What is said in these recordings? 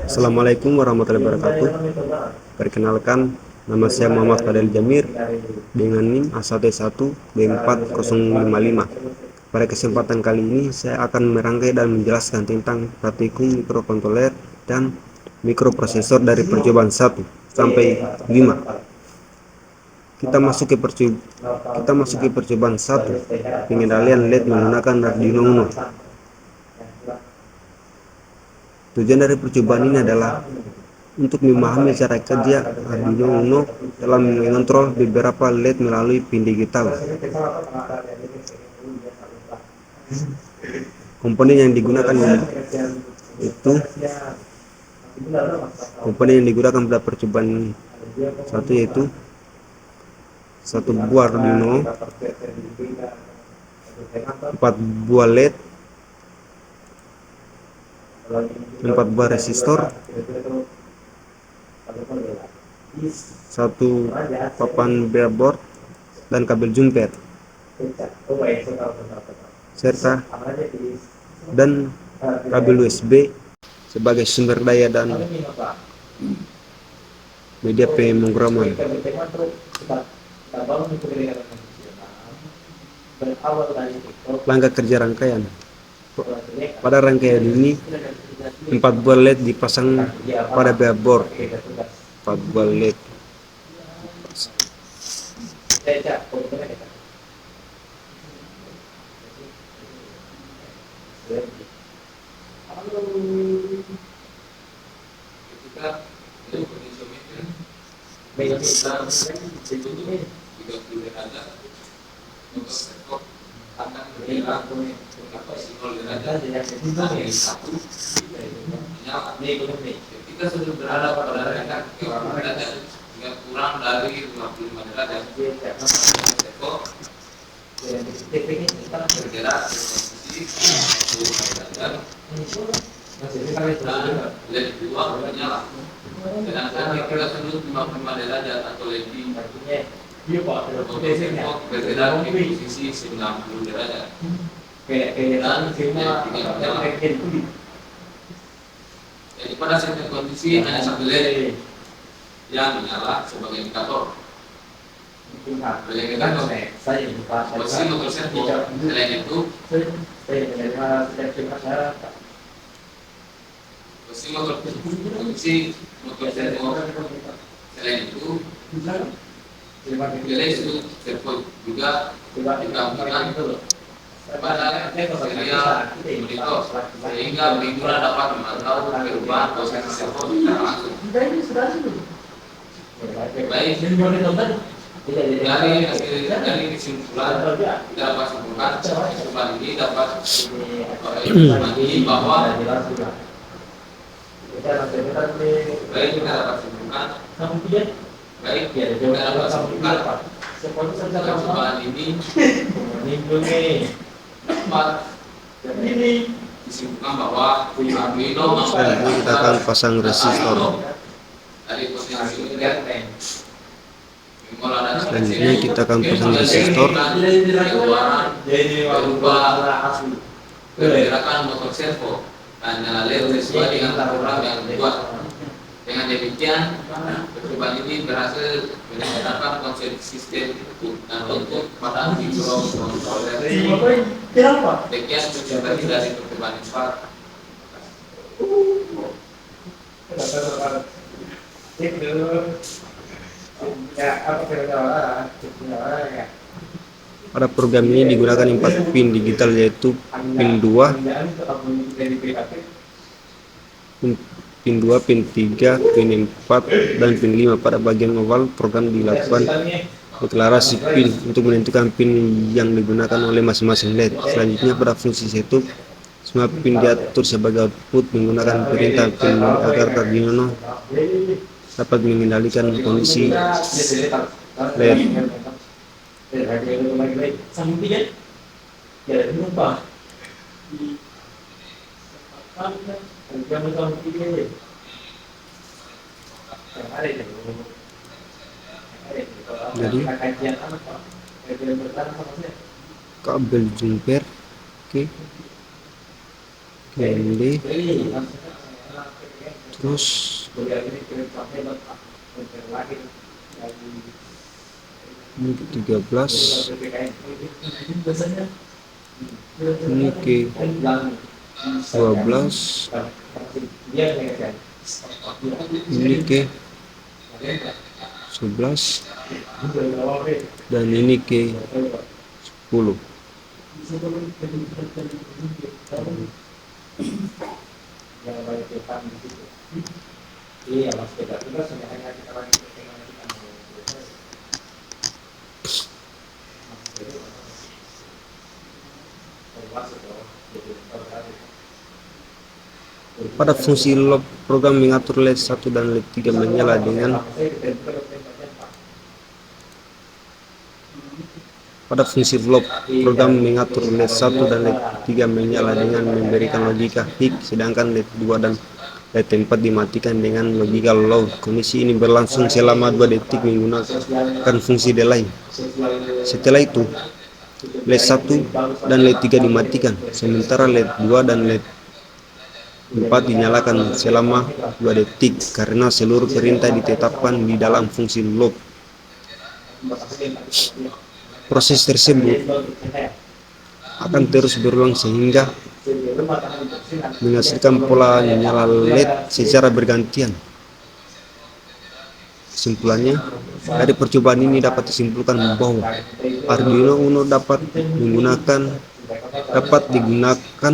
Assalamualaikum warahmatullahi wabarakatuh. Perkenalkan, nama saya Muhammad Fadel Jamir dengan NIM A11B4055. Pada kesempatan kali ini saya akan merangkai dan menjelaskan tentang praktikum mikrokontroler dan mikroprosesor dari percobaan 1 sampai 5. Kita masuk ke percobaan 1, pengendalian LED menggunakan Arduino Uno. Tujuan dari percobaan ini adalah untuk memahami cara kerja Arduino Uno dalam mengontrol beberapa LED melalui pin digital. Komponen yang digunakan pada percobaan satu yaitu satu buah Arduino, 4 buah LED, 4 buah resistor, 1 papan breadboard dan kabel jumper, serta dan kabel USB sebagai sumber daya dan media pemrograman. Langkah kerja rangkaian. Pada rangkaian ini 4 buah LED dipasang pada breadboard. 4 buah LED Ketika sudah berada pada derajat hingga kurang dari 55 derajat, bergerak dari posisi 45 derajat dan LED 2 menyala. Sedangkan ketika sudut 55 derajat atau lebih, bergerak di posisi 90 derajat dan LED 3 menyala. Jadi pada setiap kondisi hanya satu LED yang menyala sebagai indikator. Posisi motor servo selain itu, relay servo juga digabungkan pada serial monitor sehingga pengguna dapat memantau perubahan posisi servo secara langsung. Baik, dari kesimpulan kita dapat simpulkan percobaan ini dapat mengamati bahwa percobaan ini dapat disimpulkan bahwa Arduino selanjutnya kita akan pasang resistor. dari posisi Selanjutnya kita akan pasang resistor. berubah pergerakan motor servo dan nyala LED sesuai dengan program yang dibuat. Dengan demikian, percobaan ini berhasil menerapkan konsep sistem dan untuk pada mikrokontroler. Demikian presentasi dari percobaan ISPAR. Pada program ini digunakan 4 pin digital yaitu pin 2, pin 3, pin 4, dan pin 5. Pada bagian awal program dilakukan deklarasi pin untuk menentukan pin yang digunakan oleh masing-masing LED. Selanjutnya pada fungsi setup, semua pin diatur sebagai output menggunakan perintah pin agar Arduino dapat mengendalikan kondisi LED. Jadi kabel jumper, oke. LD, terus ini ke 13, ini ke 12, ini ke 11, dan ini ke 10. Pada fungsi loop, program mengatur LED 1 dan LED 3 menyala dengan memberikan logika high, sedangkan LED 2 dan LED 4 dimatikan dengan logika low. Kondisi ini berlangsung selama 2 detik menggunakan fungsi delay. Setelah itu, LED 1 dan LED 3 dimatikan, sementara LED 2 dan LED 4 dinyalakan selama 2 detik karena seluruh perintah ditetapkan di dalam fungsi loop. Proses tersebut akan terus berulang sehingga menghasilkan pola nyala LED secara bergantian. Kesimpulannya, dari percobaan ini dapat disimpulkan bahwa Arduino Uno dapat digunakan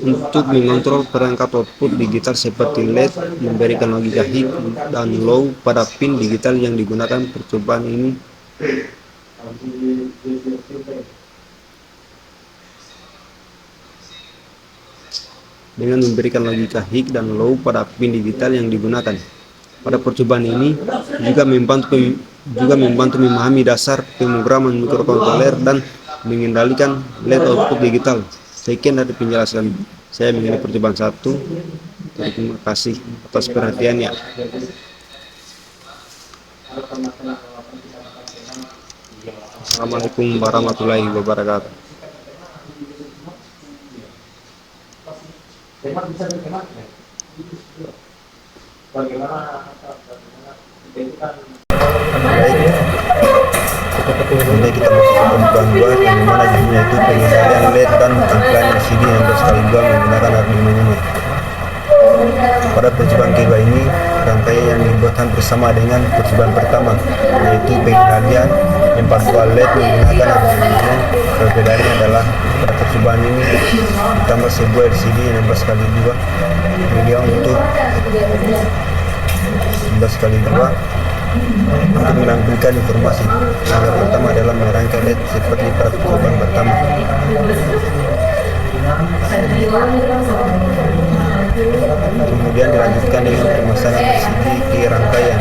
untuk mengontrol perangkat output digital seperti LED, memberikan logika high dan low pada pin digital yang digunakan. Percobaan ini dengan memberikan logika high dan low pada pin digital yang digunakan. Pada percobaan ini juga membantu memahami dasar pemrograman mikrokontroler dan mengendalikan LED output digital. Sekian dari penjelasan saya mengenai percobaan 1. Terima kasih atas perhatiannya. Assalamualaikum warahmatullahi wabarakatuh. Kemudian kita masuk ke pembukaan 2 yang mana judulnya itu pengendalian LED dan tampilan LCD yang berskala 2 menggunakan Arduino Uno. Pada percobaan kedua ini, rangkaian yang dibuat hampir sama dengan percobaan pertama, yaitu pengendalian 42 LED menggunakan Arduino Uno. Perbedaannya adalah pada percobaan ini ditambah sebuah LCD yang 16x2 miliar untuk 16x2 untuk menampilkan informasi. Yang pertama adalah merangkai LED seperti pada percobaan pertama. Kemudian dilanjutkan dengan pemasangan LCD di rangkaian.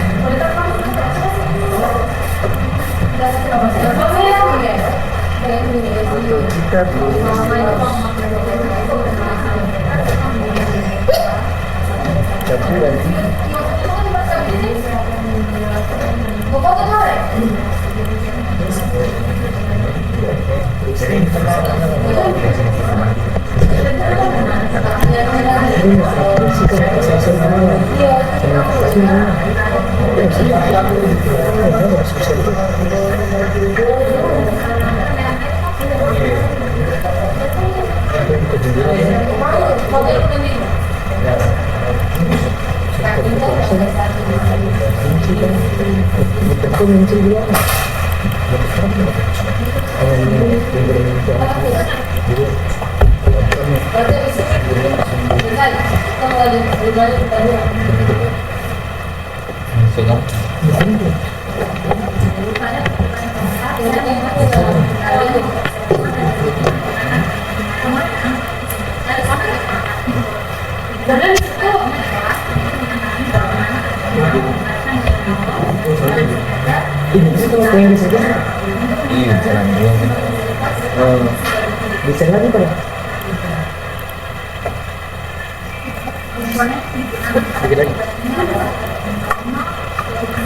Bisa lagi pada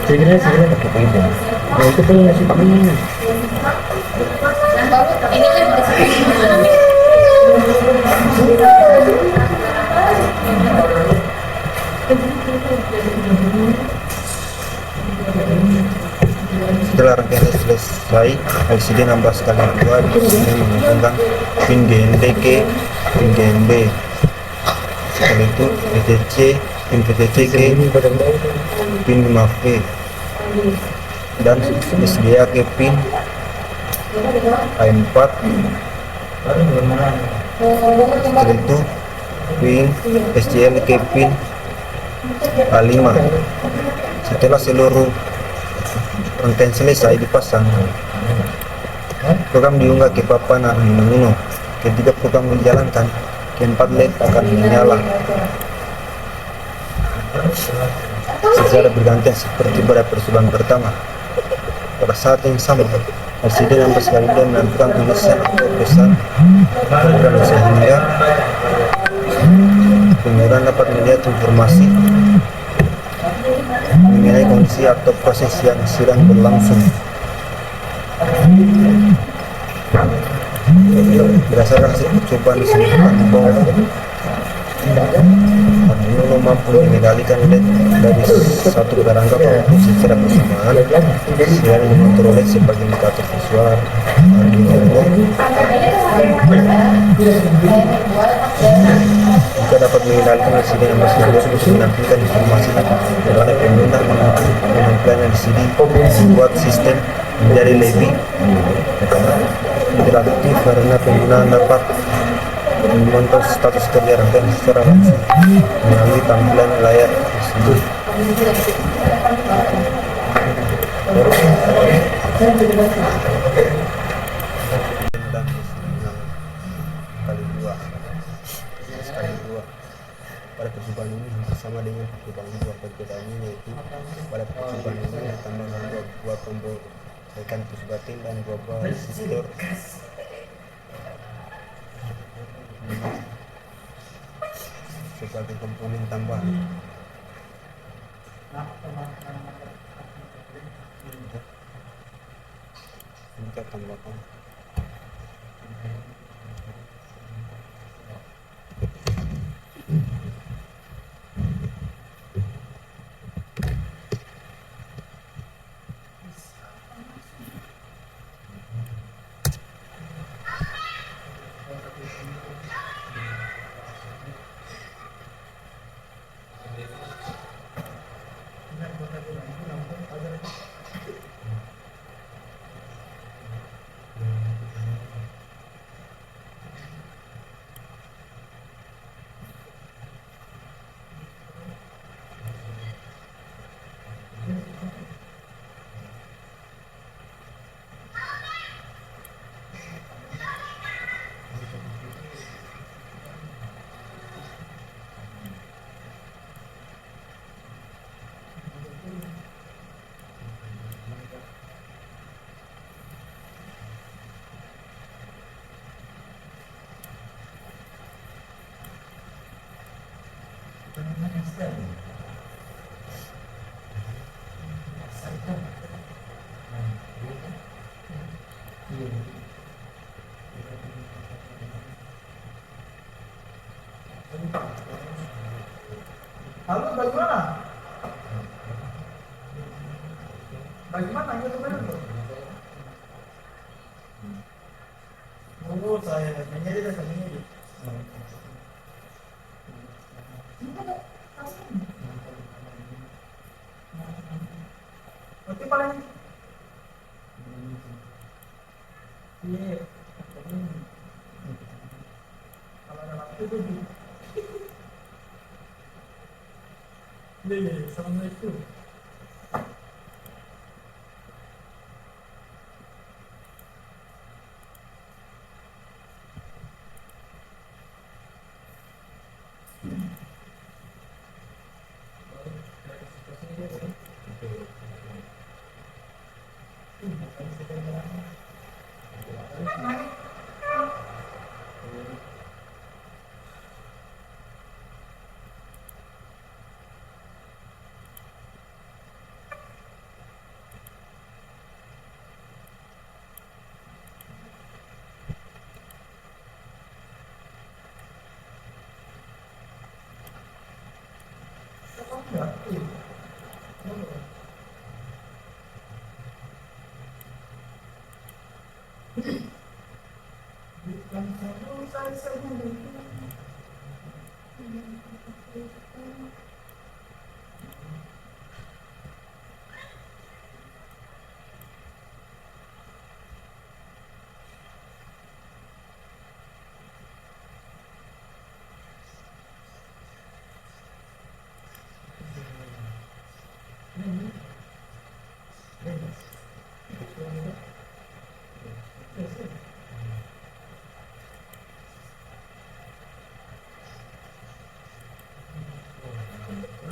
segera pakai itu. Nah itu pengen ngasih ini. Ini kan selesai, LCD nambah sekali dua di sini menghubungkan pin GND ke pin GND. Setelah itu pin VTC ke pin 5V dan SDA ke pin A4. Setelah itu pin SCL ke pin A5. Setelah seluruh rangkaian selesai dipasang, program diunggah ke papan Arduino Uno. Ketika program dijalankan, keempat LED akan menyala secara bergantian seperti pada percobaan pertama. Pada saat yang sama, LCD nambah sekali dan menentukan tulisan atau pesan program sehingga pengguna dapat melihat informasi mengenai kondisi atau proses yang sedang berlangsung. Berdasarkan hasil percobaan disebutkan bahwa Arduino mampu mengendalikan LED dari satu perangkat output secara bersamaan selain mengontrol LED sebagai indikator visual. Arduino juga dapat mengendalikan LCD yang masih untuk menampilkan informasi kepada pengguna. Penampilan LCD membuat sistem menjadi lebih interaktif karena pengguna dapat memantau status kerja rangkaian secara langsung melalui tampilan layar LCD. Kali dua. Pada percobaan ini sama dengan percobaan dua. Perbedaannya yaitu pada percobaan ini ditambahkan dua buah tombol tekan push button dan dua buah resistor sebagai komponen tambahan. Kita tambahkan Lalu bagaimana? Bagaimana itu benar? Oh, saya menjadi dasar ini. Berarti paling iya. Kalau ada waktu itu iya, assalamualaikum.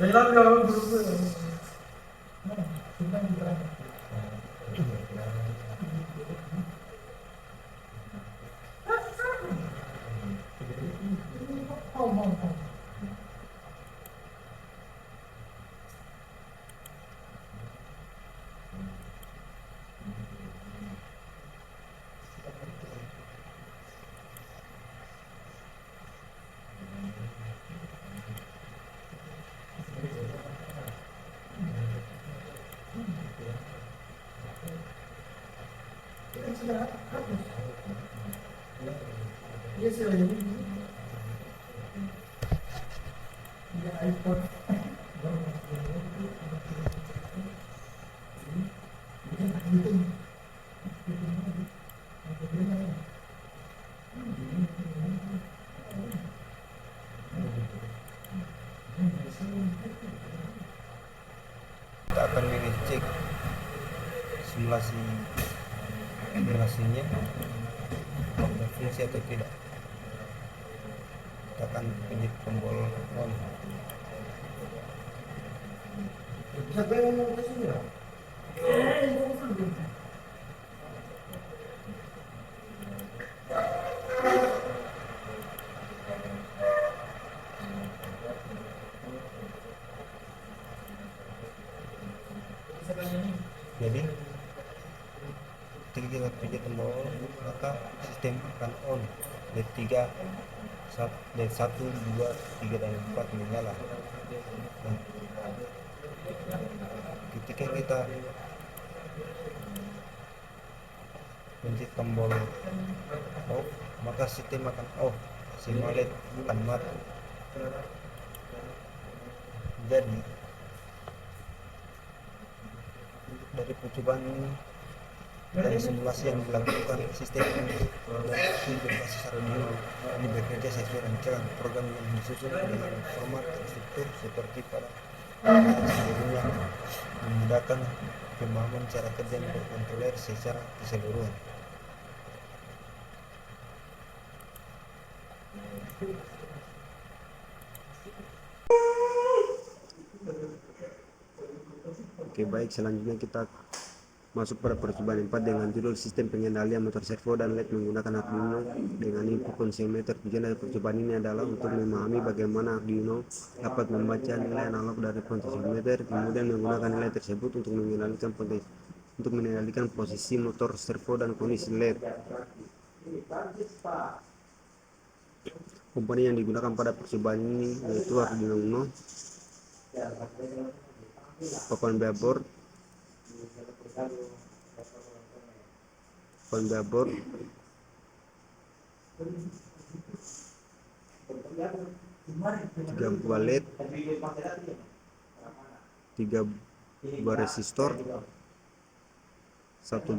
Lelang kalau belum sudah kita hapus. Dia sudah jadi dia iPhone. Kita akan mengecek simulasinya berfungsi atau tidak. Kita akan pencet tombol on. Bisa ngomong ke sini ya? Jadi ketika kita pencet tombol on, maka sistem akan on. LED 3, LED 1, 2, 3 dan 4 menyala. Nah, ketika kita pencet tombol off, maka sistem akan off, semua LED akan mati. Jadi dari percobaan ini dan simulasi yang dilakukan, sistem dan berbasis Arduino ini bekerja sesuai rancangan program yang disusun dengan format terstruktur seperti pada sebelumnya, memudahkan pemahaman cara kerja mikrokontroler secara keseluruhan. Oke, baik, selanjutnya kita masuk pada percobaan 4 dengan judul sistem pengendalian motor servo dan LED menggunakan Arduino dengan input potentiometer. Tujuan dari percobaan ini adalah untuk memahami bagaimana Arduino dapat membaca nilai analog dari potentiometer, kemudian menggunakan nilai tersebut untuk mengendalikan posisi motor servo dan kondisi LED. Komponen yang digunakan pada percobaan ini yaitu Arduino Uno, papan breadboard, tiga buah LED, 3 buah resistor, 1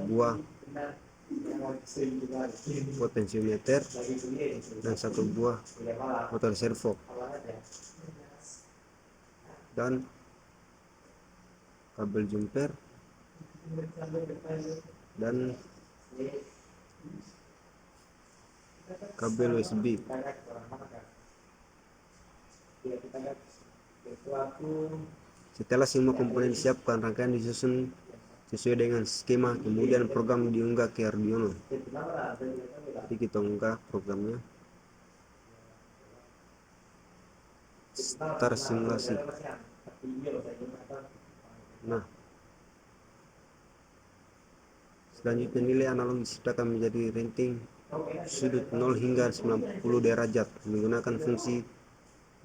buah potentiometer, dan 1 buah motor servo, dan kabel jumper dan kabel USB. Setelah semua komponen disiapkan, rangkaian disusun sesuai dengan skema, kemudian program diunggah ke Arduino. Jadi kita unggah programnya. Start simulasi. Nah, selanjutnya nilai analog diciptakan menjadi ranting sudut 0 hingga 90 derajat menggunakan fungsi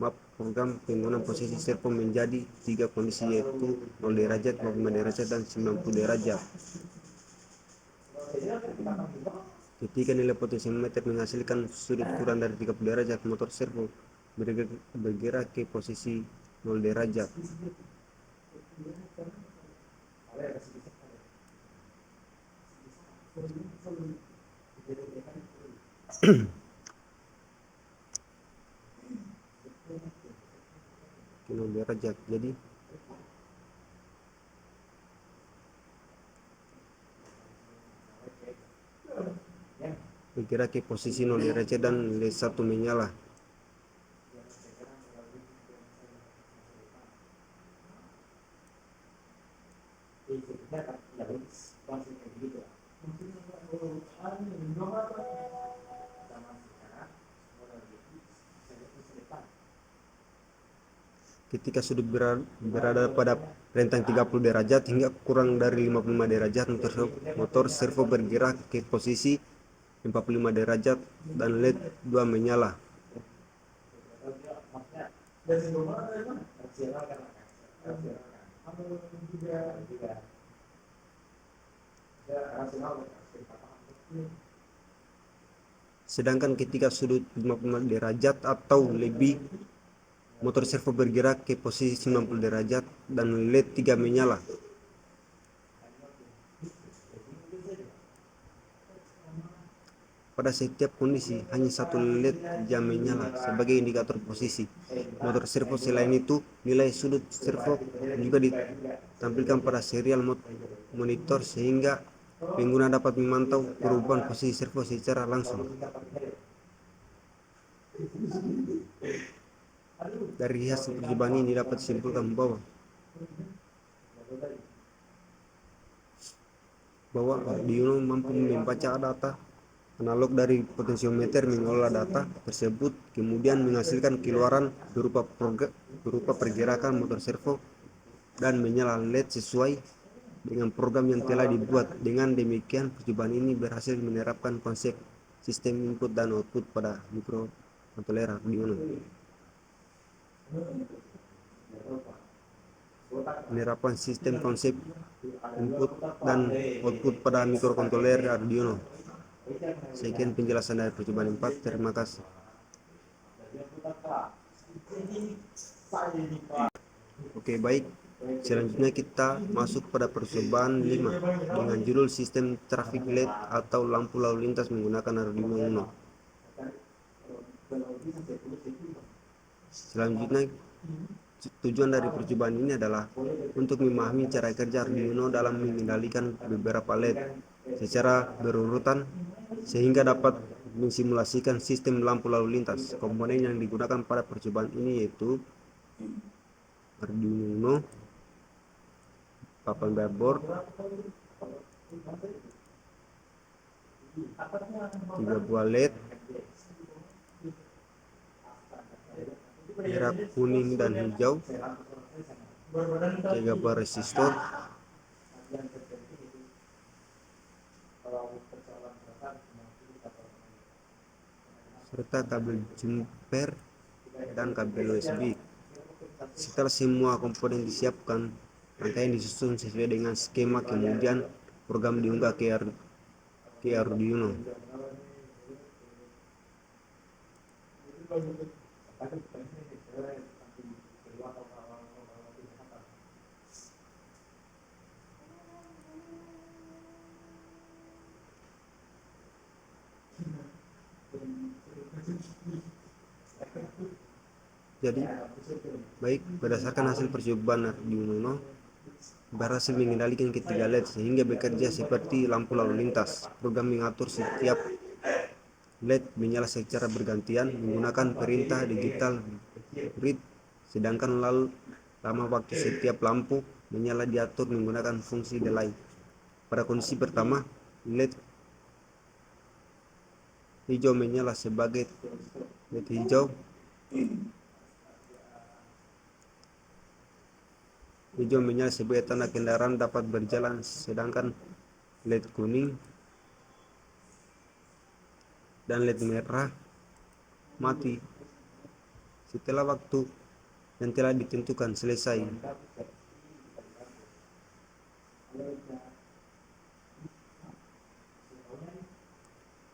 map. Program penggunaan posisi servo menjadi 3 kondisi, yaitu 0 derajat, 45 derajat, dan 90 derajat. Ketika nilai potensiometer menghasilkan sudut kurang dari 30 derajat, motor servo bergerak ke posisi 0 derajat. Ke 0 derajat. Jadi bergerak ke posisi 0 derajat dan LED 1 menyala. Ketika sudut berada pada rentang 30 derajat hingga kurang dari 55 derajat, motor servo bergerak ke posisi 45 derajat dan LED 2 menyala. Sedangkan ketika sudut 55 derajat atau lebih, motor servo bergerak ke posisi 90 derajat dan LED 3 menyala. Pada setiap kondisi, hanya satu LED jam menyala sebagai indikator posisi motor servo. Selain itu, nilai sudut servo juga ditampilkan pada serial monitor sehingga pengguna dapat memantau perubahan posisi servo secara langsung. Dari hasil percobaan ini dapat disimpulkan bahwa Arduino mampu membaca data analog dari potensiometer, mengolah data tersebut, kemudian menghasilkan keluaran berupa pergerakan motor servo dan menyala LED sesuai dengan program yang telah dibuat. Dengan demikian, percobaan ini berhasil menerapkan konsep sistem input dan output pada mikrokontroler Arduino. Penerapan sistem konsep input dan output pada mikrokontroler Arduino. Sekian penjelasan dari percobaan 4. Terima kasih. Oke, baik. Selanjutnya kita masuk pada percobaan 5 dengan judul sistem traffic light atau lampu lalu lintas menggunakan Arduino Uno. Selanjutnya, tujuan dari percobaan ini adalah untuk memahami cara kerja Arduino dalam mengendalikan beberapa LED secara berurutan sehingga dapat mensimulasikan sistem lampu lalu lintas. Komponen yang digunakan pada percobaan ini yaitu Arduino Uno, papan breadboard, 3 buah LED, merah, kuning, dan hijau, 3 buah resistor, serta kabel jumper dan kabel USB. Setelah semua komponen disiapkan, rangkaian disusun sesuai dengan skema, kemudian program diunggah ke Arduino. Jadi, baik, berdasarkan hasil percobaan Arduino berhasil mengendalikan ketiga LED sehingga bekerja seperti lampu lalu lintas. Program mengatur setiap LED menyala secara bergantian menggunakan perintah digital read, sedangkan lama waktu setiap lampu menyala diatur menggunakan fungsi delay. Pada kondisi pertama, LED hijau menyala sebagai LED hijau, menyala sebagai tanda kendaraan dapat berjalan, sedangkan LED kuning dan LED merah mati setelah waktu yang telah ditentukan selesai.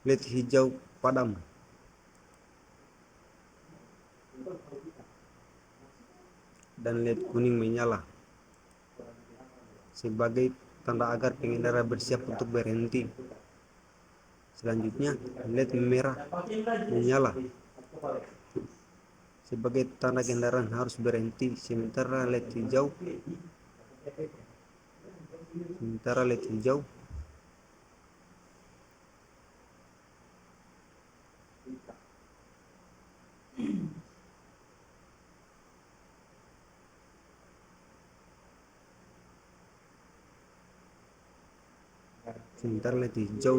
LED hijau padam, dan LED kuning menyala sebagai tanda agar pengendara bersiap untuk berhenti. Selanjutnya, LED merah menyala sebagai tanda kendaraan harus berhenti, sementara LED hijau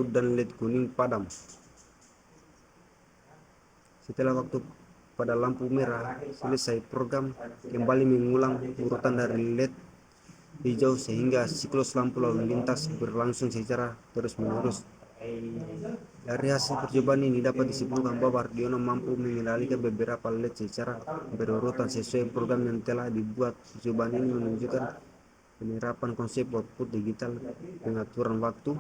dan LED kuning padam. Setelah waktu pada lampu merah selesai, program kembali mengulang urutan dari LED hijau sehingga siklus lampu lalu lintas berlangsung secara terus-menerus. Dari hasil percobaan ini dapat disimpulkan bahwa Ardiono mampu mengendalikan beberapa LED secara berurutan sesuai program yang telah dibuat. Percobaan ini menunjukkan penerapan konsep output digital, pengaturan waktu,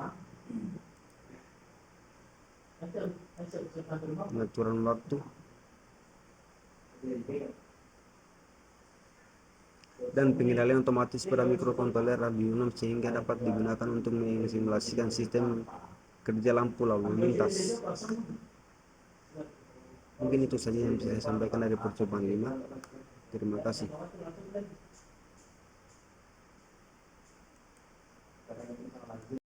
dan pengendalian otomatis pada mikrokontroler Arduino sehingga dapat digunakan untuk mensimulasikan sistem kerja lampu lalu lintas. Mungkin itu saja yang bisa saya sampaikan dari percobaan 5. Terima kasih.